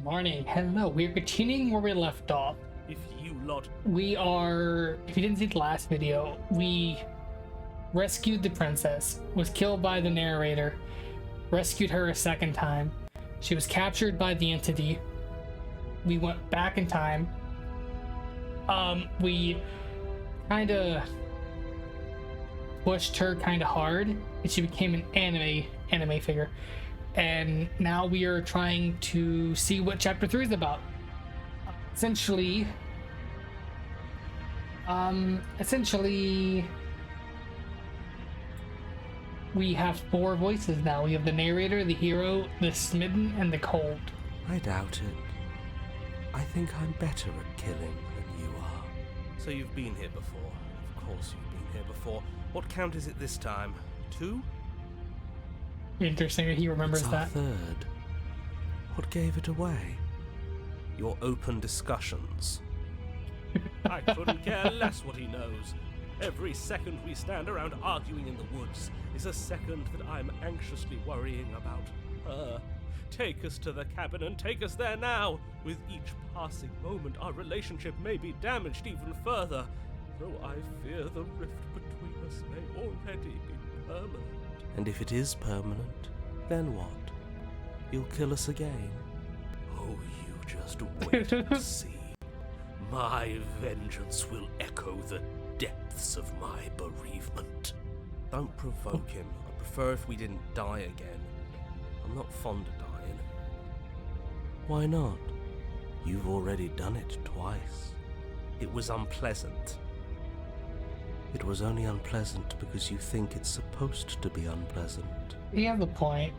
morning. Hello. We're continuing where we left off. If you lot... We are... If you didn't see the last video, we rescued the princess, was killed by the narrator, rescued her a second time. She was captured by the entity. We went back in time. We kind of pushed her kind of hard, and she became an anime figure. And now we are trying to see what chapter 3 is about. Essentially, we have 4 voices now. We have the narrator, the hero, the smitten, and the cold. I doubt it. I think I'm better at killing than you are. So you've been here before. Of course you've been here before. What count is it this time? 2? Interesting that he remembers It's our that. third. What gave it away? Your open discussions. I couldn't care less what he knows. Every second we stand around arguing in the woods is a second that I'm anxiously worrying about her. Take us to the cabin and take us there now. With each passing moment, our relationship may be damaged even further, though I fear the rift between us may already be permanent. And if it is permanent, then what? You'll kill us again? Oh, you just wait and see. My vengeance will echo the depths of my bereavement. Don't provoke him. I prefer if we didn't die again. I'm not fond of dying. Why not? You've already done it twice. It was unpleasant. It was only unpleasant because you think it's supposed to be unpleasant. He has a point.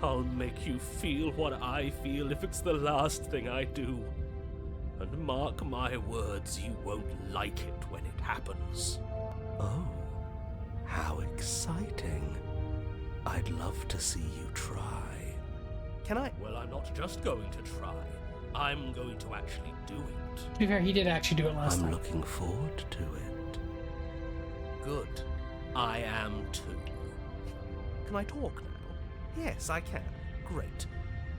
I'll make you feel what I feel if it's the last thing I do. And mark my words, you won't like it when it happens. Oh, how exciting. I'd love to see you try. Can I? Well, I'm not just going to try. I'm going to actually do it. To be fair, he did actually do it last I'm time. looking forward to it. Good. I am too. Can I talk now? Yes, I can. Great.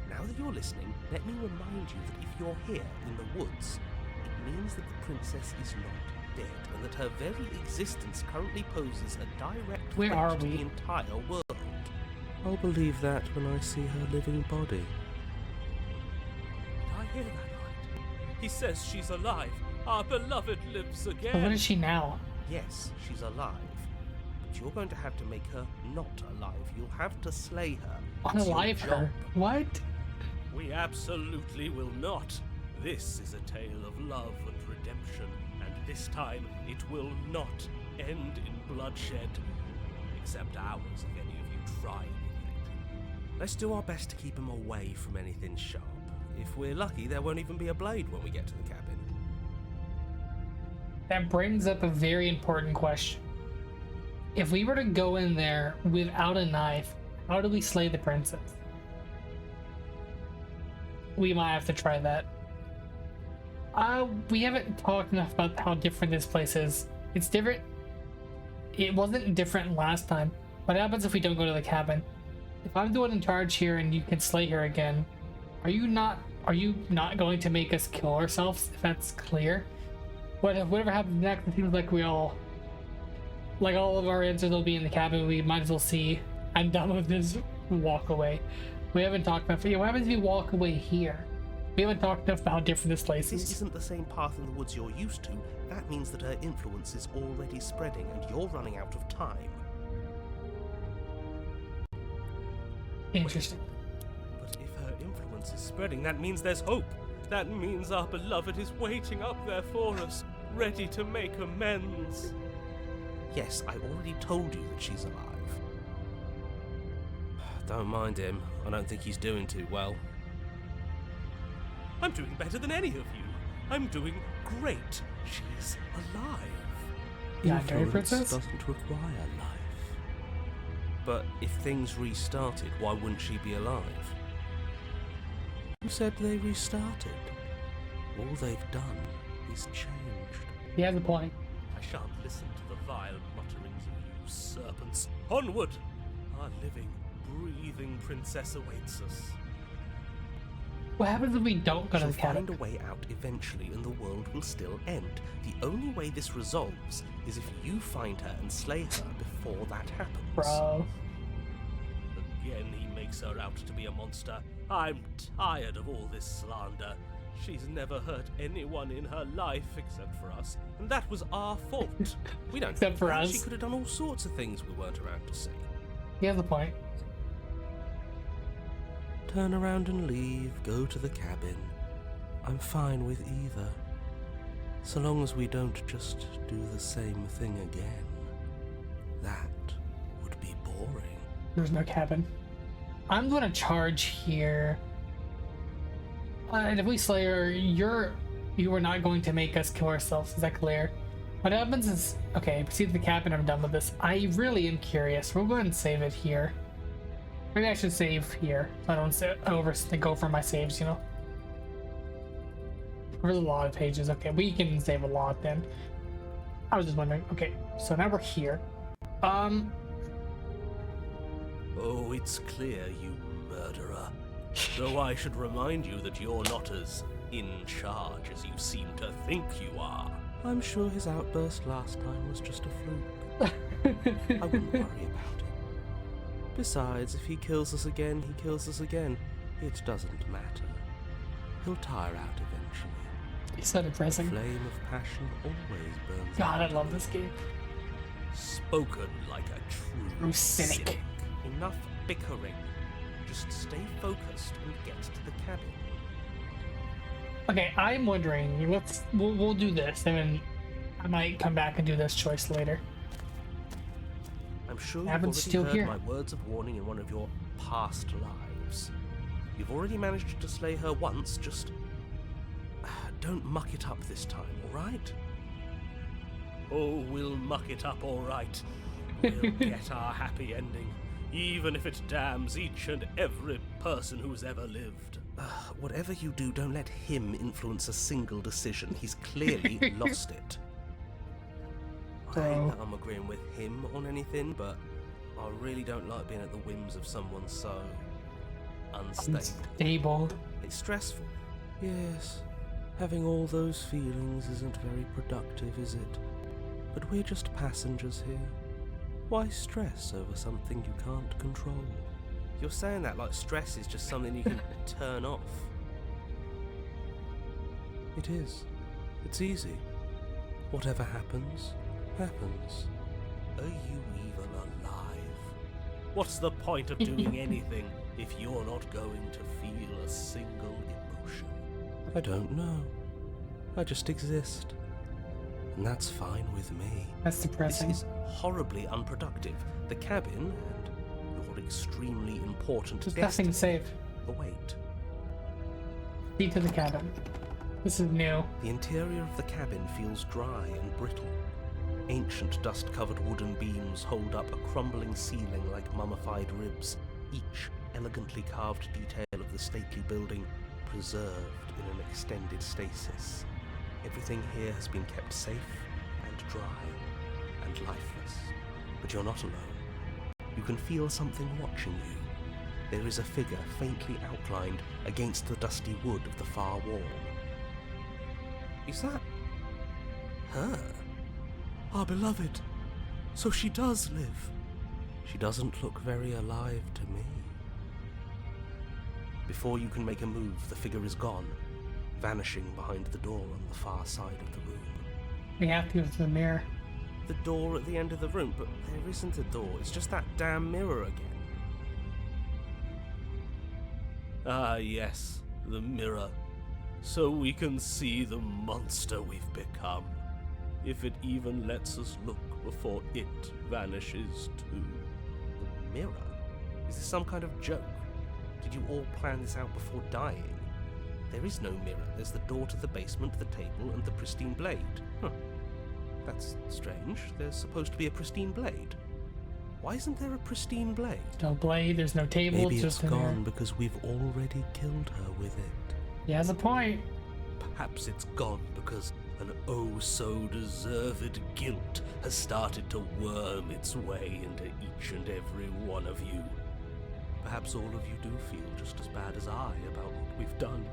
Now that you're listening, let me remind you that if you're here in the woods, it means that the princess is not dead, and that her very existence currently poses a direct Where threat are to we? the entire world. I'll believe that when I see her living body. Did I hear that right? He says she's alive. Our beloved lives But again. what is she now? Yes, she's alive. But you're going to have to make her not alive. You'll have to slay her. It's your Unalive her? job. What? We absolutely will not. This is a tale of love and redemption, and this time it will not end in bloodshed. Except ours, if any of you try anything. Let's do our best to keep him away from anything sharp. If we're lucky, there won't even be a blade when we get to the cabin. That brings up a very important question. If we were to go in there without a knife, how do we slay the princess? We might have to try that. We haven't talked enough about how different this place is. It's different. It wasn't different last time. What happens if we don't go to the cabin? If I'm the one in charge here and you can slay her again, are you not going to make us kill ourselves, if that's clear? Whatever happens next, it seems like all of our answers will be in the cabin. We might as well see. I'm done with this. Walk away. We haven't talked about. What happens if you walk away here? We haven't talked enough about how different this place This is. isn't the same path in the woods you're used to. That means that her influence is already spreading, and you're running out of time. Interesting. But if her influence is spreading, that means there's hope. That means our beloved is waiting up there for us, ready to make amends. Yes, I already told you that she's alive. Don't mind him. I don't think he's doing too well. I'm doing better than any of you. I'm doing great. She's alive. Yeah, Yandere Influence princess? doesn't require life. But if things restarted, why wouldn't she be alive? Who said they restarted? All they've done is changed. He has a point. I shan't listen to the vile mutterings of you serpents. Onward! Our living, breathing princess awaits us. What happens if we don't go to She'll the cabin? find a way out eventually, and the world will still end. The only way this resolves is if you find her and slay her before that happens. Bro. Again, he makes her out to be a monster. I'm tired of all this slander. She's never hurt anyone in her life except for us, and that was our fault. We don't Except for know. us. She could have done all sorts of things we weren't around to see. He has a point. Turn around and leave, go to the cabin. I'm fine with either. So long as we don't just do the same thing again. That would be boring. There's no cabin. I'm gonna charge here. And if we slay her, you are not going to make us kill ourselves. Is that clear? What happens is, okay, proceed to the cabin. I'm done with this. I really am curious. We'll go ahead and save it here. Maybe I should save here, so I don't go for my saves, you know? There's a lot of pages. Okay, we can save a lot then. I was just wondering. Okay, so now we're here. Oh, it's clear, you murderer. Though I should remind you that you're not as in charge as you seem to think you are. I'm sure his outburst last time was just a fluke. I wouldn't worry about it. Besides, if he kills us again, he kills us again. It doesn't matter. He'll tire out eventually. He's so The depressing. flame of passion always burns. God, I out. love this game. Spoken like a true cynic. Enough bickering. Just stay focused and get to the cabin. Okay, I'm wondering. We'll do this, and then I might come back and do this choice later. I'm sure you've Cabin's already still heard here. my words of warning in one of your past lives. You've already managed to slay her once, just don't muck it up this time, alright? Oh, we'll muck it up alright. We'll get our happy ending, even if it damns each and every person who's ever lived. Whatever you do, don't let him influence a single decision. He's clearly lost it. I ain't that I'm agreeing with him on anything, but I really don't like being at the whims of someone so unstable. Stable. It's stressful. Yes, having all those feelings isn't very productive, is it? But we're just passengers here. Why stress over something you can't control? You're saying that like stress is just something you can turn off. It is. It's easy. Whatever happens, happens. Are you even alive? What's the point of doing anything if you're not going to feel a single emotion? I don't know. I just exist. And that's fine with me. That's depressing. This is horribly unproductive. The cabin and your extremely important There's nothing to destiny save. await. Feed to the cabin. This is new. The interior of the cabin feels dry and brittle. Ancient dust-covered wooden beams hold up a crumbling ceiling like mummified ribs, each elegantly carved detail of the stately building preserved in an extended stasis. Everything here has been kept safe and dry and lifeless. But you're not alone. You can feel something watching you. There is a figure faintly outlined against the dusty wood of the far wall. Is that her? Our beloved. So she does live. She doesn't look very alive to me. Before you can make a move, the figure is gone, vanishing behind the door on the far side of the room. We have to go to the mirror. The door at the end of the room, but there isn't a door, it's just that damn mirror again. Ah, yes, the mirror. So we can see the monster we've become. If it even lets us look before it vanishes too. The mirror? Is this some kind of joke? Did you all plan this out before dying? There is no mirror. There's the door to the basement, the table, and the pristine blade. Huh. That's strange. There's supposed to be a pristine blade. Why isn't there a pristine blade? No blade, there's no table, Maybe it's just a gone mirror. because we've already killed her with it. He has a point. Perhaps it's gone because an oh-so-deserved guilt has started to worm its way into each and every one of you. Perhaps all of you do feel just as bad as I about what we've done.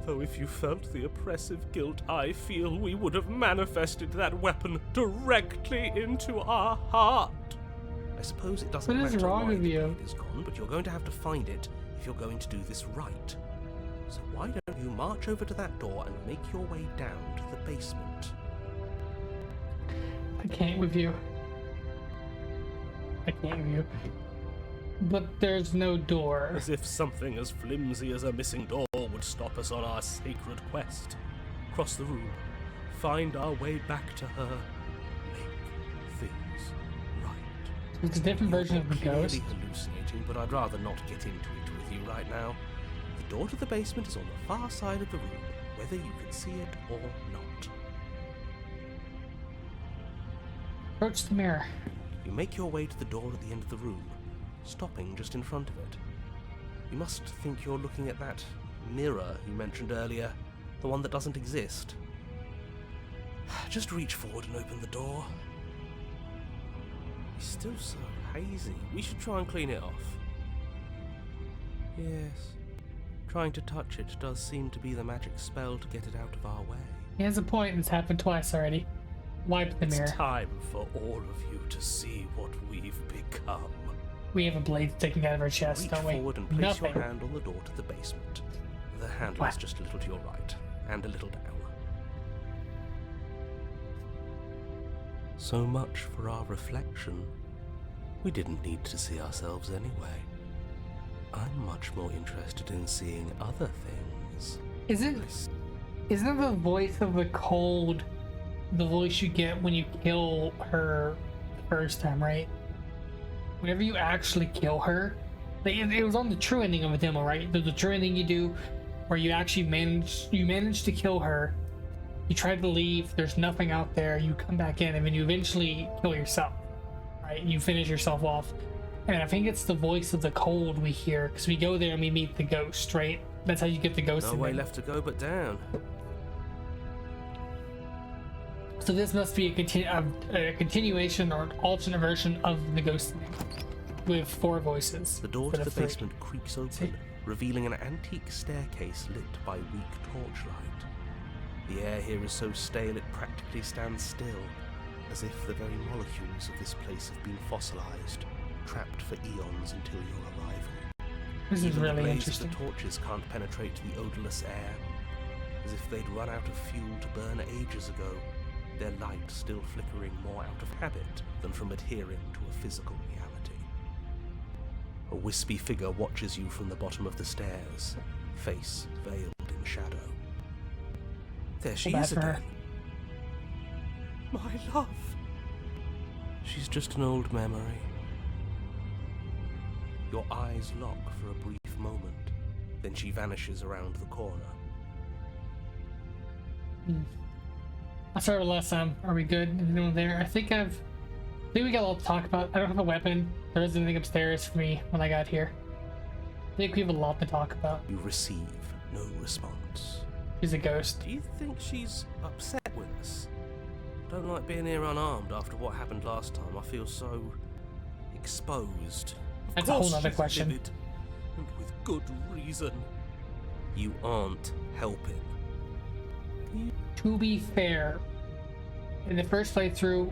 Though if you felt the oppressive guilt I feel, we would have manifested that weapon directly into our heart. I suppose it doesn't What is matter wrong why with the you? blade is gone, but you're going to have to find it if you're going to do this right. So why don't you march over to that door and make your way down to the basement? I can't with you. I can't with you. But there's no door. As if something as flimsy as a missing door would stop us on our sacred quest. Cross the room, find our way back to her, make things right. It's a different version of the You're ghost. clearly hallucinating, but I'd rather not get into it with you right now. The door to the basement is on the far side of the room, whether you can see it or not. Approach the mirror. You make your way to the door at the end of the room, stopping just in front of it. You must think you're looking at that mirror you mentioned earlier, the one that doesn't exist. Just reach forward and open the door. It's still so hazy. We should try and clean it off. Yes. Trying to touch it does seem to be the magic spell to get it out of our way. He has a point. It's happened twice already. Wipe the mirror. It's time for all of you to see what we've become. We have a blade sticking out of our chest, Reach don't we? forward and place Nothing. your hand on the door to the basement. The handle is What? just a little to your right, and a little down. So much for our reflection. We didn't need to see ourselves anyway. I'm much more interested in seeing other things. Isn't it the voice of the cold, the voice you get when you kill her the first time, right? Whenever you actually kill her, it was on the true ending of a demo, right? The true ending you do, where you actually manage to kill her. You try to leave. There's nothing out there. You come back in, and then you eventually kill yourself, right? You finish yourself off, and I think it's the voice of the cold we hear because we go there and we meet the ghost, right? That's how you get the ghost. No in way there. left to go but down. So this must be a continuation or an alternate version of the ghost thing with 4 voices. The door to instead the of 3. basement creaks open, See? revealing an antique staircase lit by weak torchlight. The air here is so stale it practically stands still, as if the very molecules of this place have been fossilized, trapped for eons until your arrival. This is Even really the blaze interesting. of the torches can't penetrate the odorless air, as if they'd run out of fuel to burn ages ago, their light still flickering more out of habit than from adhering to a physical reality. A wispy figure watches you from the bottom of the stairs, face veiled in shadow. There she Feel bad is for her. again. My love! She's just an old memory. Your eyes lock for a brief moment, then she vanishes around the corner. I started last time. Are we good? Anyone there? I think we got a lot to talk about. I don't have a weapon. There isn't anything upstairs for me when I got here. I think we have a lot to talk about. You receive no response. She's a ghost. Do you think she's upset with us? I don't like being here unarmed after what happened last time. I feel so exposed. Of That's a whole course nother she's question. livid, and with good reason. You aren't helping. To be fair, in the first playthrough,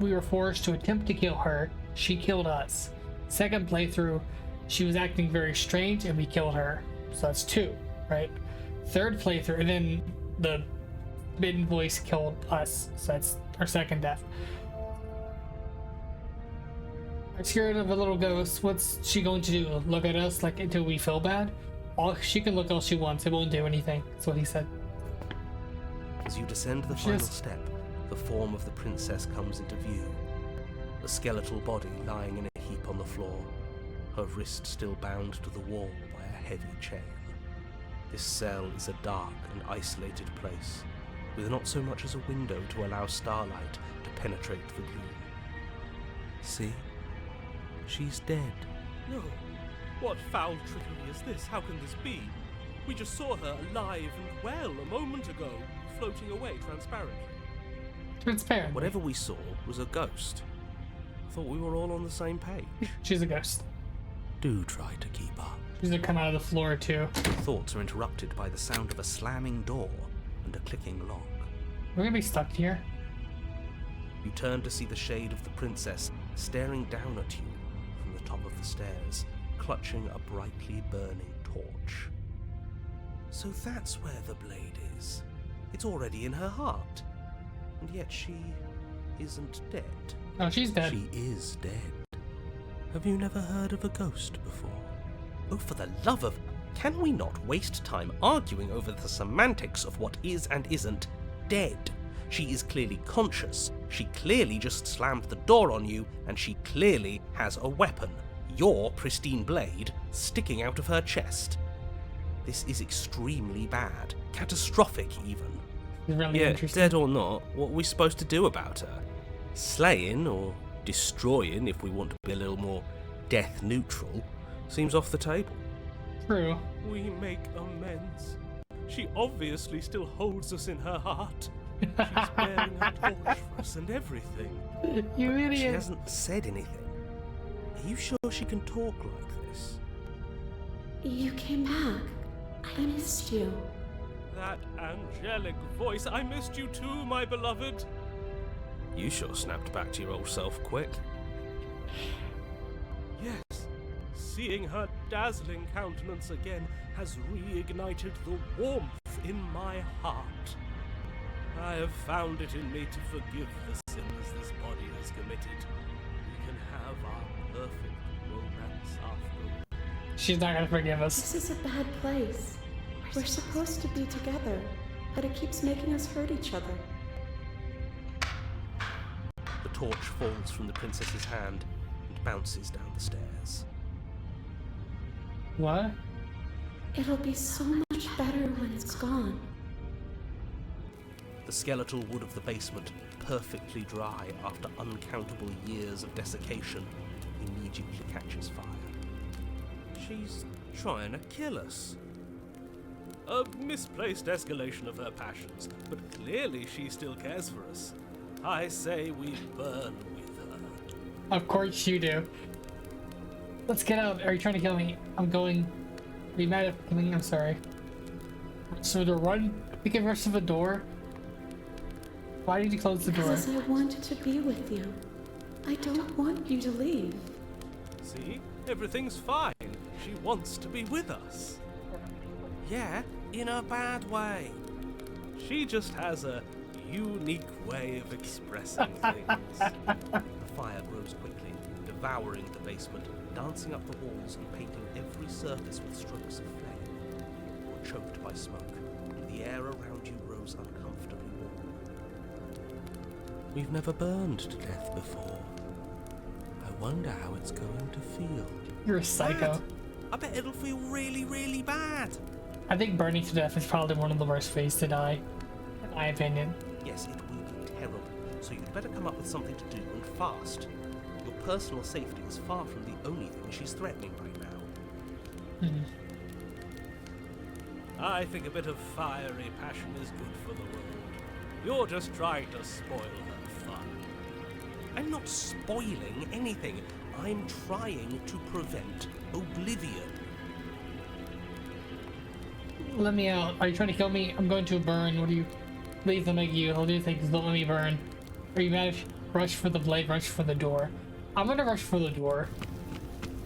we were forced to attempt to kill her. She killed us. Second playthrough, she was acting very strange and we killed her. So that's 2, right? Third playthrough, and then the hidden voice killed us. So that's our second death. I'm scared of a little ghost. What's she going to do? Look at us like until we feel bad? She can look all she wants. It won't do anything. That's what he said. As you descend the She final is- step, the form of the princess comes into view. A skeletal body lying in a heap on the floor, her wrist still bound to the wall by a heavy chain. This cell is a dark and isolated place, with not so much as a window to allow starlight to penetrate the gloom. See? She's dead. No. What foul trickery is this? How can this be? We just saw her alive and well a moment ago, floating away transparently. Transparent. Whatever we saw was a ghost. I thought we were all on the same page. She's a ghost. Do try to keep up. She's gonna come out of the floor too. Thoughts are interrupted by the sound of a slamming door and a clicking lock. We're gonna be stuck here. You turn to see the shade of the princess staring down at you from the top of the stairs, clutching a brightly burning torch. So that's where the blade is. It's already in her heart. And yet she isn't dead. Oh, she's dead. She is dead. Have you never heard of a ghost before? Oh, for the love of... Can we not waste time arguing over the semantics of what is and isn't dead? She is clearly conscious. She clearly just slammed the door on you, and she clearly has a weapon. Your pristine blade sticking out of her chest. This is extremely bad. Catastrophic, even. Really Yeah, interesting. dead or not, what are we supposed to do about her? Slaying, or destroying, if we want to be a little more death neutral, seems off the table. True. We make amends. She obviously still holds us in her heart. She's bearing a torch for us and everything. You She idiot. hasn't said anything. Are you sure she can talk like this? You came back. I missed you. That angelic voice. I missed you too, my beloved. You sure snapped back to your old self quick. Yes, seeing her dazzling countenance again has reignited the warmth in my heart. I have found it in me to forgive the sins this body has committed. We can have our perfect romance after. She's not gonna forgive us. This is a bad place. We're supposed to be together, but it keeps making us hurt each other. The torch falls from the princess's hand and bounces down the stairs. What? It'll be so much better when it's gone. The skeletal wood of the basement, perfectly dry after uncountable years of desiccation, immediately catches fire. She's trying to kill us. A misplaced escalation of her passions, but clearly she still cares for us. I say we burn with her. Of course you do. Let's get out. Are you trying to kill me? I'm going. Are you mad at me? I'm sorry. So to run, we can rush to the door. Why did you close the door? Because I wanted to be with you. I don't want you to leave. See? Everything's fine. She wants to be with us. Yeah, in a bad way. She just has a unique way of expressing things. The fire grows quickly, devouring the basement, dancing up the walls and painting every surface with strokes of flame. You're choked by smoke, and the air around you grows uncomfortably warm. We've never burned to death before. I wonder how it's going to feel. You're a psycho. Bad. I bet it'll feel really, really bad. I think burning to death is probably one of the worst ways to die, in my opinion. Yes, it will be terrible, so you'd better come up with something to do and fast. Your personal safety is far from the only thing she's threatening right now. I think a bit of fiery passion is good for the world. You're just trying to spoil her fun. I'm not spoiling anything. I'm trying to prevent oblivion. Let me out. Are you trying to kill me? I'm going to burn. What do you... Please, I'll make you. I'll do things. Don't let me burn. Are you mad? Rush for the blade, rush for the door. I'm gonna rush for the door.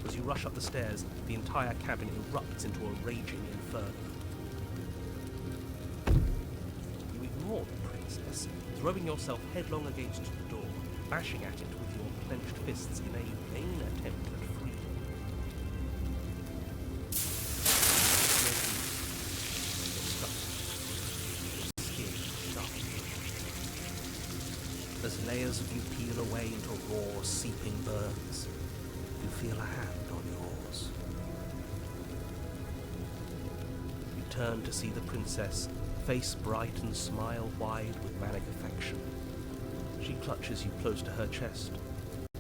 As you rush up the stairs, the entire cabin erupts into a raging inferno. You ignore the princess, throwing yourself headlong against the door, bashing at it with your clenched fists in a vain attempt at freedom. As layers of you peel away into raw, seeping burns, you feel a hand on yours. You turn to see the princess, face bright and smile wide with manic affection. She clutches you close to her chest,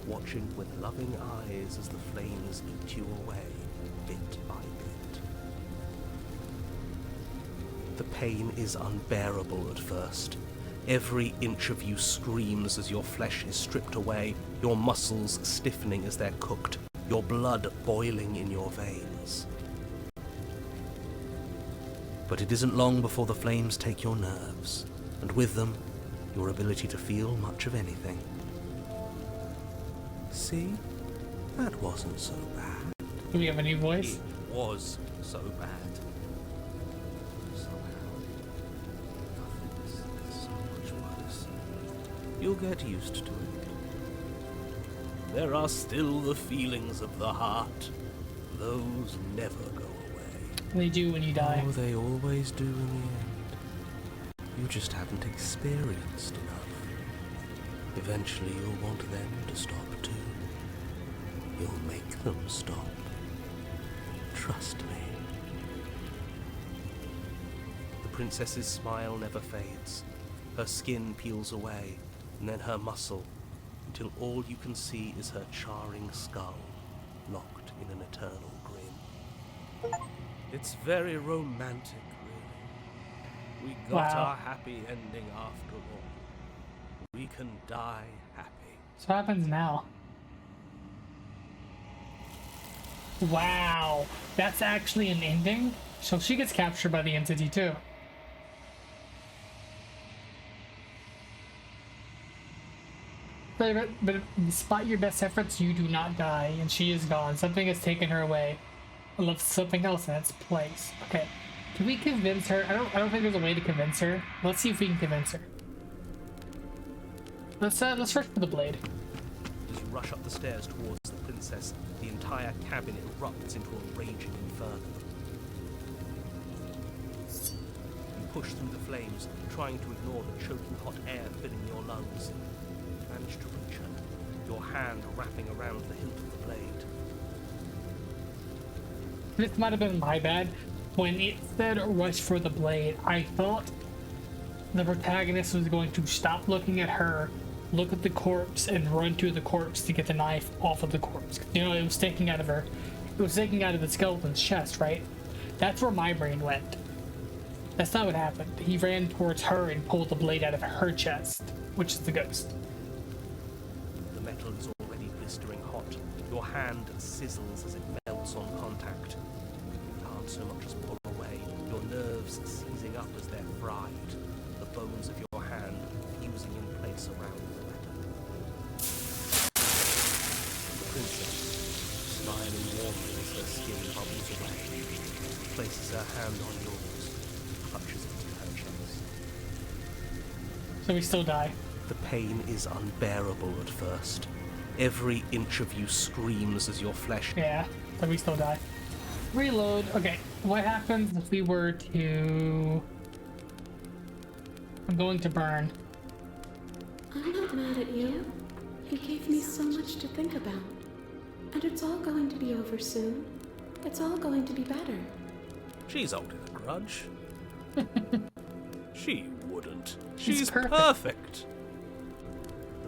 watching with loving eyes as the flames eat you away, bit by bit. The pain is unbearable at first. Every inch of you screams as your flesh is stripped away, your muscles stiffening as they're cooked, your blood boiling in your veins. But it isn't long before the flames take your nerves, and with them, your ability to feel much of anything. See? That wasn't so bad. Do we have a new voice? It was so bad. Somehow, nothing's so much worse. You'll get used to it. There are still the feelings of the heart. Those never go away. They do when you die. Oh, they always do in the end. You just haven't experienced enough. Eventually you'll want them to stop too. You'll make them stop. Trust me. The princess's smile never fades. Her skin peels away, and then her muscle, until all you can see is her charring skull, locked in an eternal grin. It's very romantic, really. We got Wow. our happy ending after all. We can die happy. So what happens now? Wow, that's actually an ending? So she gets captured by the entity too. But despite your best efforts, you do not die, and she is gone. Something has taken her away. I love something else in its place. Okay, can we convince her? I don't think there's a way to convince her. Let's see if we can convince her. Let's search for the blade. As you rush up the stairs towards the princess, the entire cabin erupts into a raging inferno. You push through the flames, trying to ignore the choking hot air filling your lungs. You manage to reach her, your hand wrapping around the hilt of the blade. This might have been my bad. When it said rush for the blade, I thought the protagonist was going to stop looking at her, look at the corpse, and run to the corpse to get the knife off of the corpse. You know, it was sticking out of her. It was sticking out of the skeleton's chest, right? That's where my brain went. That's not what happened. He ran towards her and pulled the blade out of her chest, which is the ghost. The metal is already blistering hot. Your hand sizzles as it melts on contact. You can't so much as pull away, your nerves seizing up as they're fried, the bones of your hand fusing in place around the metal. The princess, smiling warmly as her skin bubbles away, places her hand on yours, clutches it to her chest. So we still die. The pain is unbearable at first. Every inch of you screams as your flesh... Yeah, but we still die. Reload. Okay, what happens if we were to... I'm going to burn. I'm not mad at you. You gave me so much to think about. And it's all going to be over soon. It's all going to be better. She's holding a grudge. She wouldn't. She's perfect. perfect.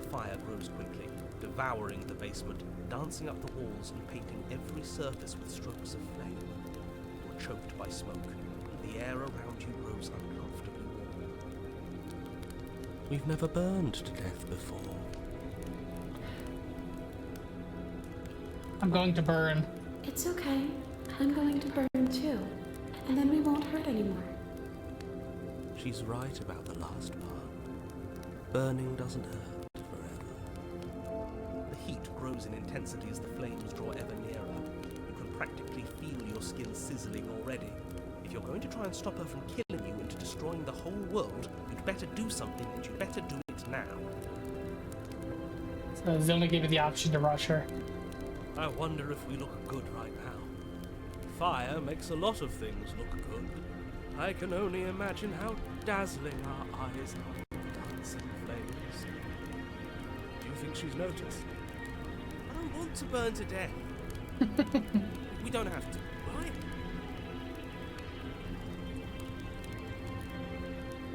The fire grows quickly, devouring the basement, dancing up the walls and painting every surface with strokes of flame. You're choked by smoke, and the air around you grows uncomfortably warm. We've never burned to death before. I'm going to burn. It's okay. I'm going to burn too. And then we won't hurt anymore. She's right about the last part. Burning doesn't hurt forever. The heat grows in intensity as the flames draw ever nearer. You can practically feel your skin sizzling already. If you're going to try and stop her from killing you into destroying the whole world, you'd better do something, and you'd better do it now. So Zona gave you the option to rush her. I wonder if we look good right now. Fire makes a lot of things look good. I can only imagine how dazzling our eyes are in dancing flames. Do you think she's noticed? I don't want to burn to death. We don't have to, right?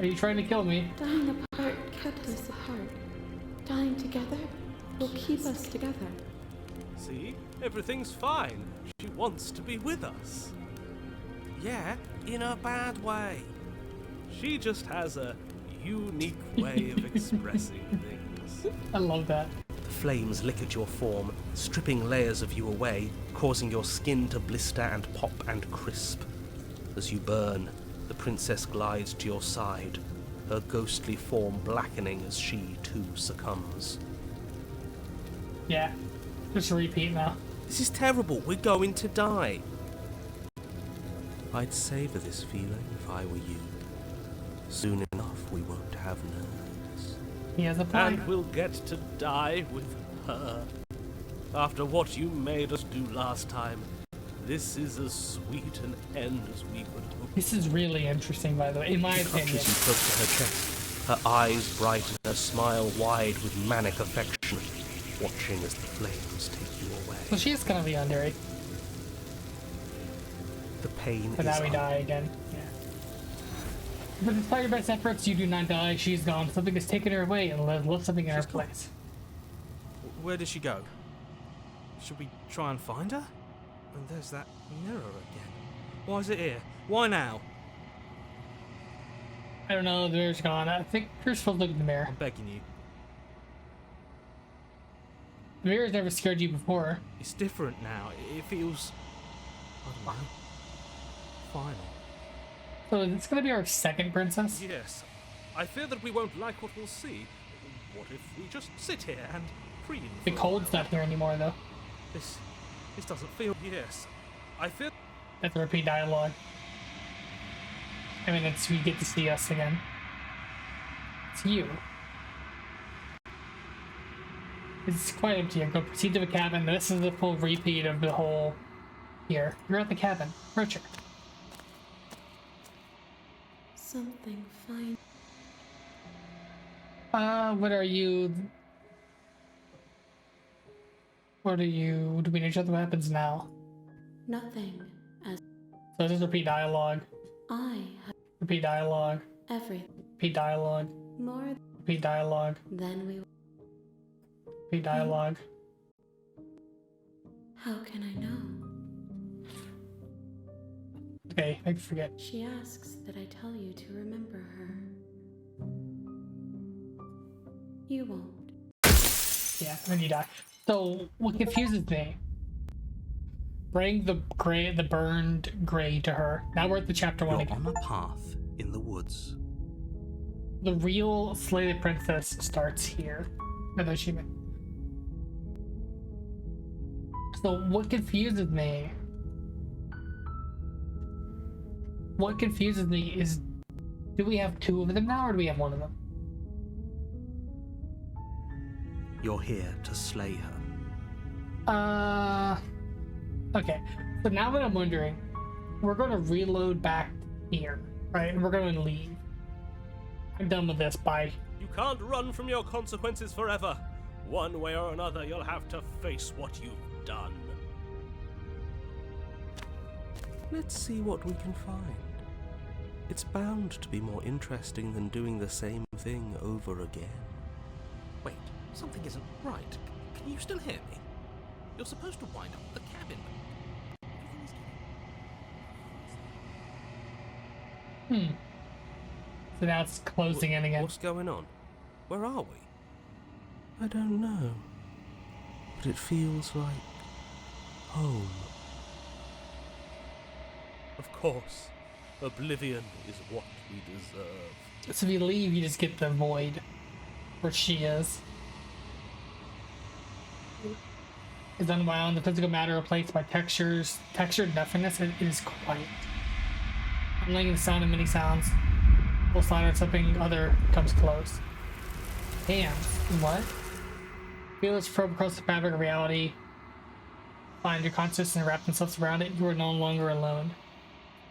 Are you trying to kill me? Dying apart kept us apart. Dying together will keep us together. See? Everything's fine. She wants to be with us. Yeah, in a bad way. She just has a unique way of expressing things. I love that. The flames lick at your form, stripping layers of you away, causing your skin to blister and pop and crisp. As you burn, the princess glides to your side, her ghostly form blackening as she too succumbs. Yeah, just repeat now. This is terrible, we're going to die. I'd savor this feeling if I were you. Soon enough we won't have nerves. He has a point. And we'll get to die with her. After what you made us do last time, this is as sweet an end as we could hope. This is really interesting, by the way, in my She opinion. clutches you close to her chest, her eyes bright and her smile wide with manic affection, watching as the flames take you away. So she is kind of the yandere, The pain but is now we die again. Yeah. But despite your best efforts, you do not die. She's gone. Something has taken her away and left something in her place. Where did she go? Should we try and find her? And there's that mirror again. Why is it here? Why now? I don't know. The mirror's gone. I think you're supposed to look in the mirror. I'm begging you. The mirror's never scared you before. It's different now. It feels... I don't know. Final. So it's gonna be our second princess. Yes, I fear that we won't like what we'll see. What if we just sit here and preen The for a cold's while? not here anymore, though. This doesn't feel... Yes, I fear... That's a repeat dialogue. I mean, it's you get to see us again. It's you. It's quite empty. I go proceed to the cabin. This is the full repeat of the whole here. You're at the cabin. Richard. Something fine. What are you? What are you doing each other? What happens now? Nothing. As So this is repeat dialogue. I have Repeat dialogue. everything. Repeat dialogue. More Repeat dialogue. than we... Repeat dialogue. How can I know? Okay, I forget. She asks that I tell you to remember her. You won't. Yeah, when you die. So what confuses me? Bring the burned gray to her. Now we're at the chapter 1 You're again. on a path in the woods. The real slated princess starts here. Another achievement. So what confuses me? What confuses me is, do we have two of them now, or do we have one of them? You're here to slay her. Okay. So now that I'm wondering, we're going to reload back here, right? And we're going to leave. I'm done with this. Bye. You can't run from your consequences forever. One way or another, you'll have to face what you've done. Let's see what we can find. It's bound to be more interesting than doing the same thing over again. Wait, something isn't right. Can you still hear me? You're supposed to wind up the cabin. Everything is... So now it's closing in again. What's going on? Where are we? I don't know. But it feels like home. Of course, oblivion is what we deserve. So if you leave, you just get the void where she is. Is unwound. The physical matter replaced by textured nothingness. It is quiet. I'm liking the sound of many sounds. Full slider, something other comes close. Damn. What? Feel its probe across the fabric of reality. Find your consciousness and wrap themselves around it. You are no longer alone.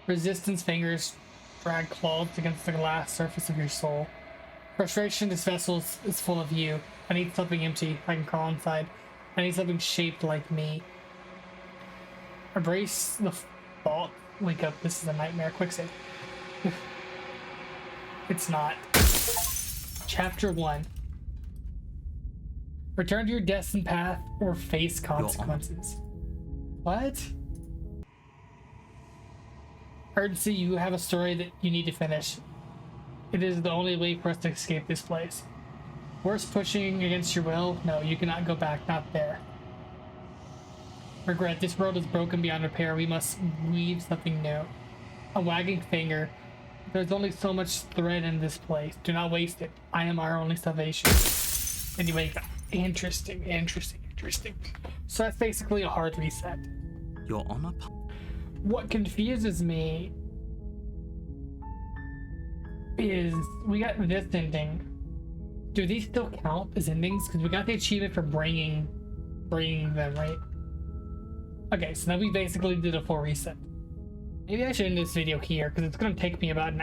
Resistance fingers drag claws against the glass surface of your soul. Frustration, this vessel is full of you. I need something empty. I can crawl inside. I need something shaped like me. Embrace the thought. Wake up. This is a nightmare. Quick save. It's not. Chapter 1. Return to your destined path or face consequences. What? Urgency, you have a story that you need to finish. It is the only way for us to escape this place. Worse pushing against your will? No, you cannot go back. Not there. Regret. This world is broken beyond repair. We must weave something new. A wagging finger. There's only so much thread in this place. Do not waste it. I am our only salvation. Anyway, interesting. So that's basically a hard reset. You're on a... What confuses me is we got this ending. Do these still count as endings? Because we got the achievement for bringing them, right? Okay, so now we basically did a full reset. Maybe I should end this video here because it's going to take me about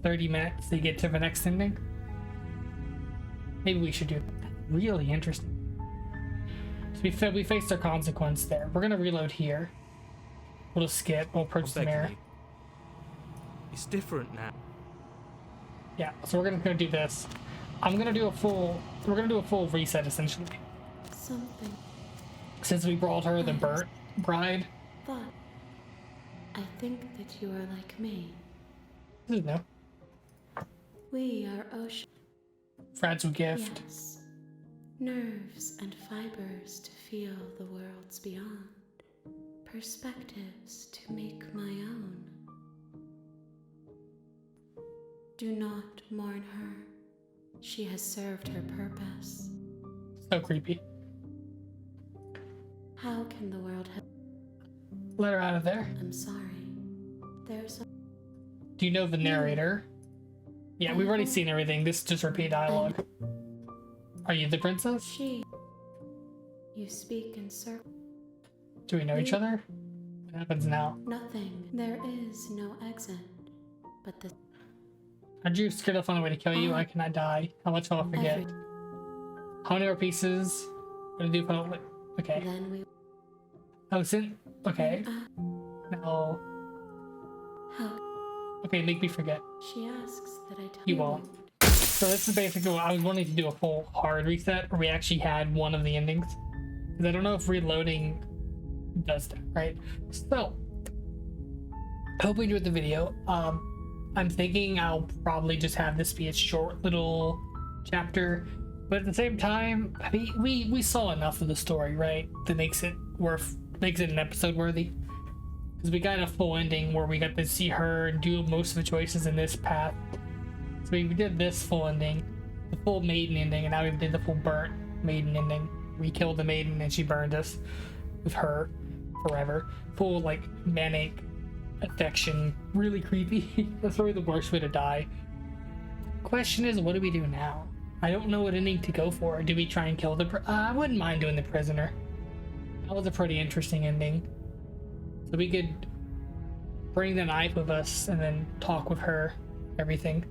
30 minutes to get to the next ending. Maybe we should do that. Really interesting. So we faced our consequence there. We're going to reload here. We'll just skip. We'll approach the mirror. It's different now. Yeah, so we're gonna do this. We're gonna do a full reset essentially. Something. Since we brought her the burnt bride. But I think that you are like me. This is new. We are ocean. Fragile gift. Yes. Nerves and fibers to feel the worlds beyond. Perspectives to make my own. Do not mourn her. She has served her purpose. So creepy. How can the world have... Let her out of there. I'm sorry. There's a... Do you know the narrator? Yeah, we've already seen everything. This is just repeat dialogue. Are you the princess? She... You speak in circles. Do we know each other? What happens now? Nothing. There is no exit. But the... Aren't you scared I'll find a way to kill you? I cannot die. How much will I forget? How many more pieces? What do you do? Okay. Then we... Oh, okay. No. How? Okay, make me forget. She asks that I tell You won't. So this is basically what I was wanting to do, a full hard reset where we actually had one of the endings. Because I don't know if reloading does that, right? So, I hope you enjoyed the video. I'm thinking I'll probably just have this be a short little chapter, but at the same time, I mean, we saw enough of the story, right? That makes it an episode worthy. Because we got a full ending where we got to see her and do most of the choices in this path. So we did this full ending, the full maiden ending, and now we did the full burnt maiden ending. We killed the maiden and she burned us with her forever. Full like manic affection, really creepy. That's probably the worst way to die. Question is, what do we do now? I don't know what ending to go for. Do we try and kill the I wouldn't mind doing the prisoner. That was a pretty interesting ending. So we could bring the knife with us and then talk with her, everything.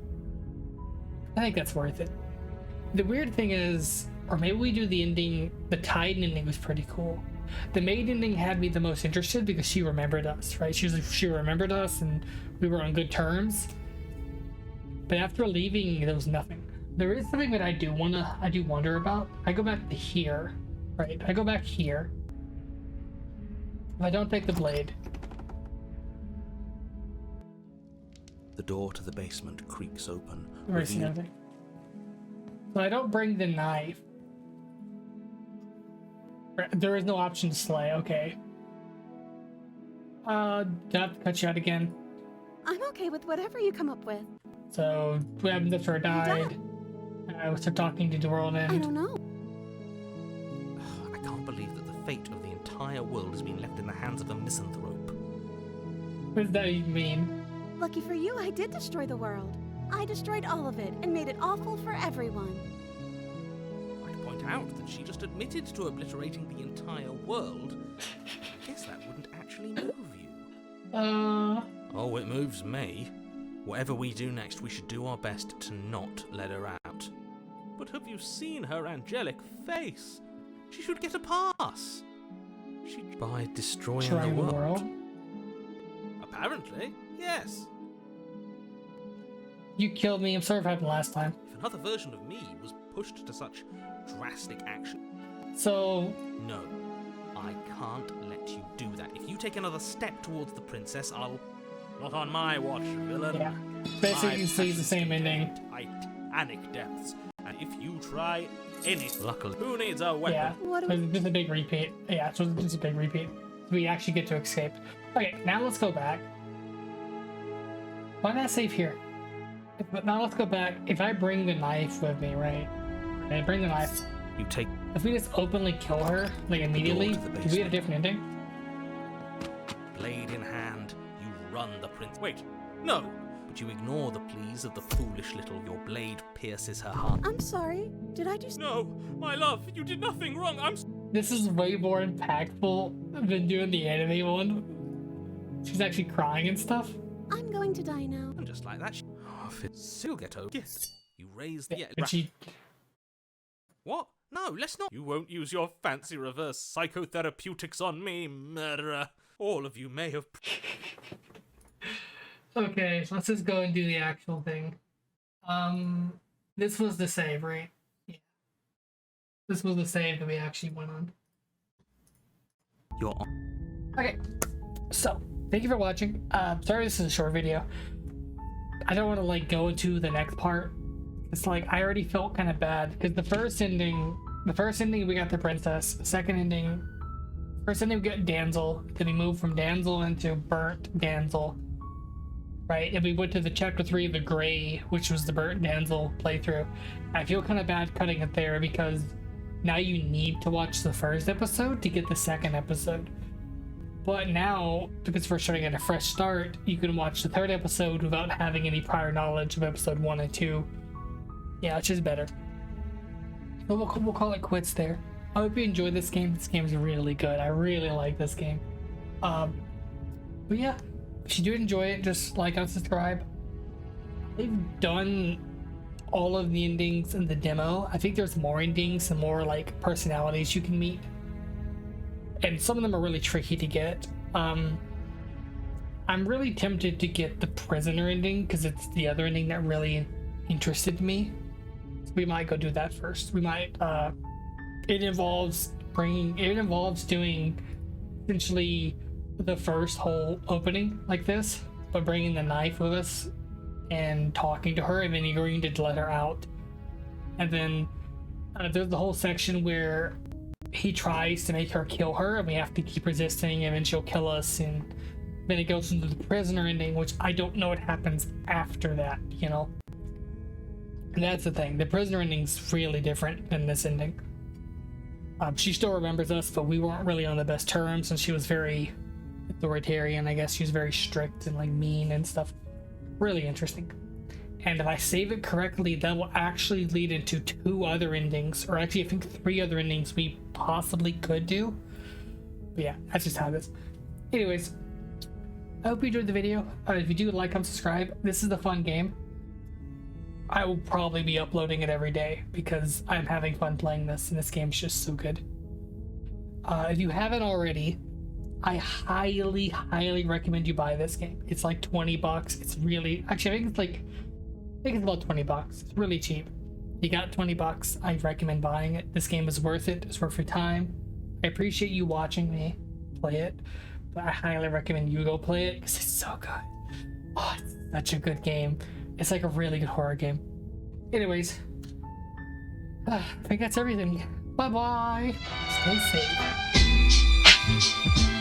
I think that's worth it. The weird thing is, or maybe we do the ending, the Titan ending was pretty cool. The maid ending had me the most interested because she remembered us, right? She remembered us and we were on good terms. But after leaving, there was nothing. There is something that I do wonder about. I go back to here, right? I go back here. If I don't take the blade. The door to the basement creaks open. Where's the other? So I don't bring the knife. There is no option to slay, okay. Do I have to cut you out again? I'm okay with whatever you come up with. So, what happens after I died? I was talking to the world I end. don't know. I can't believe that the fate of the entire world has been left in the hands of a misanthrope. What does that even mean? Lucky for you, I did destroy the world. I destroyed all of it and made it awful for everyone. I'd point out that she just admitted to obliterating the entire world. Guess that wouldn't actually move you. Oh, it moves me. Whatever we do next, we should do our best to not let her out. But have you seen her angelic face? She should get a pass. By destroying Trying the the world. world? Apparently, yes. You killed me. I'm sorry if it happened last time. If another version of me was pushed to such drastic action... So, No, I can't let you do that. If you take another step towards the princess, I'll... Not on my watch, villain. yeah. Basically, you see the same ending. Titanic depths, and if you try anything. Luckily, who needs a weapon? Yeah, What do it's just a big repeat. Yeah, it's just a big repeat. We actually get to escape. Okay, now let's go back. Why not save here? Now let's go back. If I bring the knife with me, right? And I bring the knife. You take If we just openly kill her, like immediately, to the do we get a different ending? Blade in hand, you run the prince. Wait, no! But you ignore the pleas of the foolish little. Your blade pierces her heart. I'm sorry. Did I do No, my love, you did nothing wrong. This is way more impactful than doing the anime one. She's actually crying and stuff. I'm going to die now. And just like that, she'll get over. Yes. You raise the. But she... What? No, let's not. You won't use your fancy reverse psychotherapeutics on me, murderer. All of you may have. Okay, so let's just go and do the actual thing. This was the save, right? Yeah. This was the save that we actually went on. You're on. Okay, so thank you for watching. Sorry this is a short video. I don't want to like go into the next part. It's like I already felt kind of bad because the first ending we got the princess. Second ending, first ending we got damsel. Then we moved from damsel into burnt damsel. Right, and we went to the chapter 3 of the gray, which was the burnt damsel playthrough. I feel kind of bad cutting it there because now you need to watch the first episode to get the second episode. But now, because we're starting at a fresh start, you can watch the third episode without having any prior knowledge of episode 1 and 2. Yeah, it's just better. But we'll call it quits there. I hope you enjoyed this game. This game is really good. I really like this game. But yeah, if you do enjoy it, just like and subscribe. They've done all of the endings in the demo. I think there's more endings and more like personalities you can meet. And some of them are really tricky to get. I'm really tempted to get the prisoner ending because it's the other ending that really interested me. So we might go do that first. We might it involves doing essentially the first whole opening like this, but bringing the knife with us and talking to her and then agreeing to let her out. And then there's the whole section where he tries to make her kill her and we have to keep resisting and then she'll kill us, and then it goes into the prisoner ending, which I don't know what happens after that, you know. And that's the thing, the prisoner ending's really different than this ending. She still remembers us, but we weren't really on the best terms and she was very authoritarian. I guess she was very strict and like mean and stuff. Really interesting. And if I save it correctly, that will actually lead into 2 other endings, or actually I think 3 other endings we possibly could do. But yeah, that's just how it is. Anyways, I hope you enjoyed the video. If you do, like, comment, subscribe. This is a fun game. I will probably be uploading it every day because I'm having fun playing this, and this game's just so good. If you haven't already, I highly recommend you buy this game. It's like $20. It's really, actually, I think it's about $20. It's really cheap. You got $20, I recommend buying it. This game is worth it. It's worth your time. I appreciate you watching me play it, but I highly recommend you go play it because it's so good. Oh, it's such a good game. It's like a really good horror game. Anyways, I think that's everything. Bye bye. Stay safe.